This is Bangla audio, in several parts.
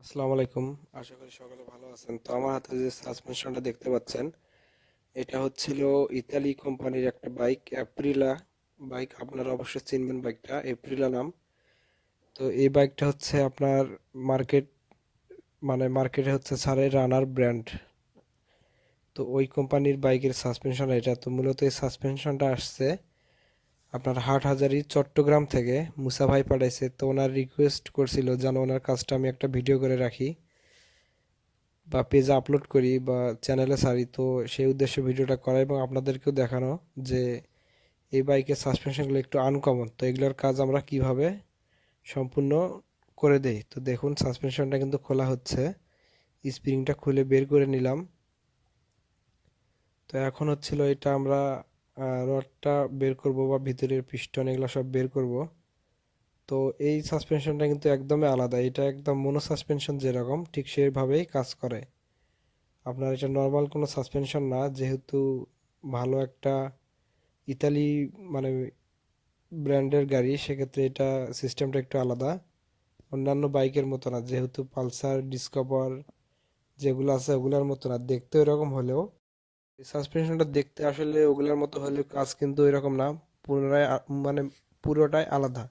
আসসালামু আলাইকুম। আশা করি সকলে ভালো আছেন। তো আমার হাতে যে সাসপেনশনটা দেখতে পাচ্ছেন, এটা হচ্ছিল ইতালি কোম্পানির একটা বাইক, অ্যাপ্রিলা বাইক। আপনারা অবশ্যই চিনবেন বাইকটা, এপ্রিলা নাম। তো এই বাইকটা হচ্ছে আপনার মার্কেট মার্কেটে হচ্ছে ছাড়ে রানার ব্র্যান্ড। তো ওই কোম্পানির বাইকের সাসপেনশন এটা। তো মূলত এই সাসপেনশনটা আসছে আপনার হাটহাজারী চট্টগ্রাম থেকে। মুসা ভাই পাঠাইছে, তো ওনার রিকোয়েস্ট করছিল যেন ওনার কাজটা আমি একটা ভিডিও করে রাখি বা পেজে আপলোড করি বা চ্যানেলে ছাড়ি। তো সেই উদ্দেশ্যে ভিডিওটা করা এবং আপনাদেরকেও দেখানো যে এই বাইকের সাসপেনশনগুলো একটু আনকমন। তো এগুলোর কাজ আমরা কিভাবে সম্পূর্ণ করে দেই। তো দেখুন, সাসপেনশনটা কিন্তু খোলা হচ্ছে। স্প্রিংটা খুলে বের করে নিলাম। তো এখন হচ্ছিল এটা আমরা রডটা বের করব বা ভিতরের পিস্টন এগুলো সব বের করব। তো এই সাসপেনশনটা কিন্তু একদমই আলাদা। এটা একদম মনো সাসপেনশন যেরকম ঠিক সেভাবেই কাজ করে। আপনার এটা নর্মাল কোনো সাসপেনশন না, যেহেতু ভালো একটা ইতালি মানে ব্র্যান্ডের গাড়ি, সেক্ষেত্রে এটা সিস্টেমটা একটু আলাদা। অন্যান্য বাইকের মতো না, যেহেতু পালসার ডিসকভার যেগুলো আছে ওগুলোর মতো না, দেখতে এরকম হলেও এই সাসপেনশনটা দেখতে আসলে ওগুলোর মতো হলেও কাজ কিন্তু এরকম না। পুনরায় পুরোটাই আলাদা।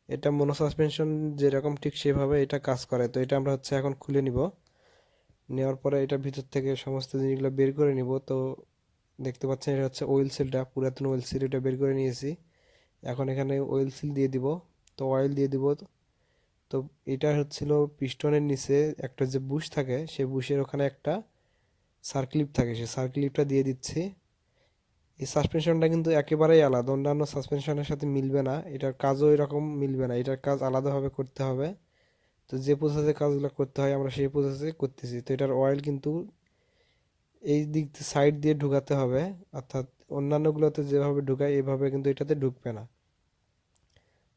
এটা মনো সাসপেনশন যেরকম ঠিক সেভাবে এটা কাজ করে। তো এটা আমরা হচ্ছে এখন খুলে নিব। নেওয়ার পরে এটা ভিতর থেকে সমস্ত জিনিসগুলো বের করে নিব। তো দেখতে পাচ্ছেন এটা হচ্ছে অয়েল সিলটা, পুরাতন অয়েল সিল, এটা বের করে নিয়েছি। এখন এখানে অয়েল সিল দিয়ে দিব। তো অয়েল দিয়ে দিব। তো এটা হচ্ছিল পিস্টনের নিচে একটা যে বুশ থাকে, সেই বুশের ওখানে একটা সার্ক্লিপ থাকে, সেই সার্ক্লিপটা দিয়ে দিচ্ছি। এই সাসপেনশনটা কিন্তু একেবারেই আলাদা, অন্যান্য সাসপেনশনের সাথে মিলবে না, এটার কাজও এরকম মিলবে না, এটার কাজ আলাদাভাবে করতে হবে। তো যে প্রসেসে কাজগুলো করতে হয় আমরা সেই প্রসেসে করতেছি। তো এটার অয়েল কিন্তু এই দিক সাইড দিয়ে ঢুকাতে হবে, অর্থাৎ অন্যান্যগুলোতে যেভাবে ঢুকায় এভাবে কিন্তু এটাতে ঢুকবে না।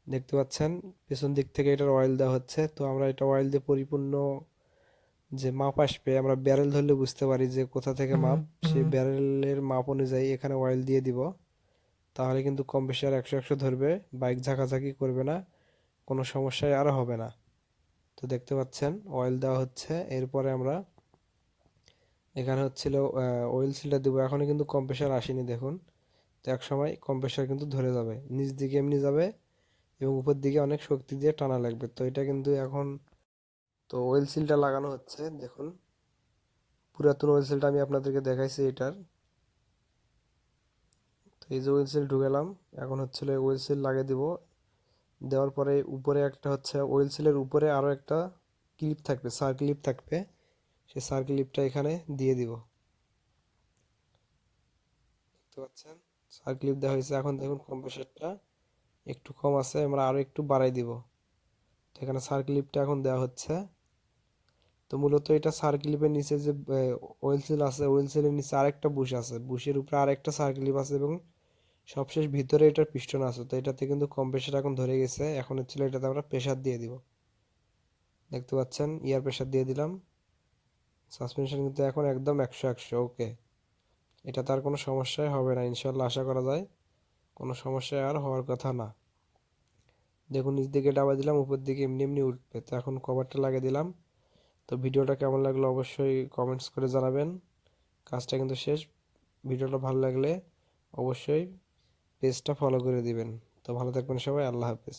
দেখতে পাচ্ছেন পেছন দিক থেকে এটার অয়েল দেওয়া হচ্ছে। তো আমরা এটা অয়েল দিয়ে পরিপূর্ণ যে মাপ আসবে, আমরা ব্যারেল ধরলে বুঝতে পারি যে কোথা থেকে মাপ, সেই ব্যারেলের মাপ অনুযায়ী এখানে অয়েল দিয়ে দিব। তাহলে কিন্তু কম বেশি আর 100-100 ধরবে, বাইক ঝাঁকাঝাঁকি করবে না, কোনো সমস্যায় আরও হবে না। তো দেখতে পাচ্ছেন অয়েল দেওয়া হচ্ছে। এরপরে আমরা এখানে হচ্ছিল অয়েল সিলটা দেবো। এখনও কিন্তু কম্প্রেসার আসেনি দেখুন। তো এক সময় কম্প্রেসার কিন্তু ধরে যাবে, নিচ দিকে এমনি যাবে এবং উপর দিকে অনেক শক্তি দিয়ে টানা লাগবে। তো এটা কিন্তু এখন তো অয়েল সিলটা লাগানো হচ্ছে দেখুন। পুরাতন অয়েল সিলটা আমি আপনাদেরকে দেখাইছি এটার। তো এই যে অয়েল সিল ঢুকালাম, এখন হচ্ছিল অয়েল সিল লাগিয়ে দিব। দেওয়ার পরে উপরে একটা হচ্ছে অয়েল সিলের উপরে আরও একটা ক্লিপ থাকবে, সার ক্লিপ থাকবে, সেই সার ক্লিপটা এখানে দিয়ে দিব। দেখতে পাচ্ছেন সার ক্লিপ দেওয়া হয়েছে। এখন দেখুন কম্প্রেসারটা একটু কম আছে, আমরা আরো একটু বাড়াই দিব। তো এখানে সার ক্লিপটা এখন দেওয়া হচ্ছে। তো মূলত এটা সার ক্লিপের নিচে যে অয়েল সিল আছে, অয়েল সিলের নিচে আরেকটা বুশ আছে, বুশের উপরে আরেকটা সার ক্লিপ আছে এবং সবশেষ ভিতরে এটার পিস্টন আছে। তো এটাতে কিন্তু কম্প্রেসার এখন ধরে গেছে। এখন হচ্ছিল এটাতে আমরা প্রেসার দিয়ে দিব। দেখতে পাচ্ছেন ইয়ার প্রেসার দিয়ে দিলাম। সাসপেনশন কিন্তু এখন একদম 100-100 ওকে। এটা তার কোনো সমস্যাই হবে না ইনশাল্লাহ, আশা করা যায় কোনো সমস্যা আর হওয়ার কথা না। দেখুন নিচ দিকে ডাবা দিলাম, উপর দিকে এমনি এমনি উঠবে। তো এখন কভারটা লাগিয়ে দিলাম। তো ভিডিওটা কেমন লাগলো অবশ্যই কমেন্টস করে জানাবেন। কাজটা কিন্তু শেষ। ভিডিওটা ভালো লাগলে অবশ্যই পেজটা ফলো করে দিবেন। তো ভালো থাকবেন সবাই, আল্লাহ হাফেজ।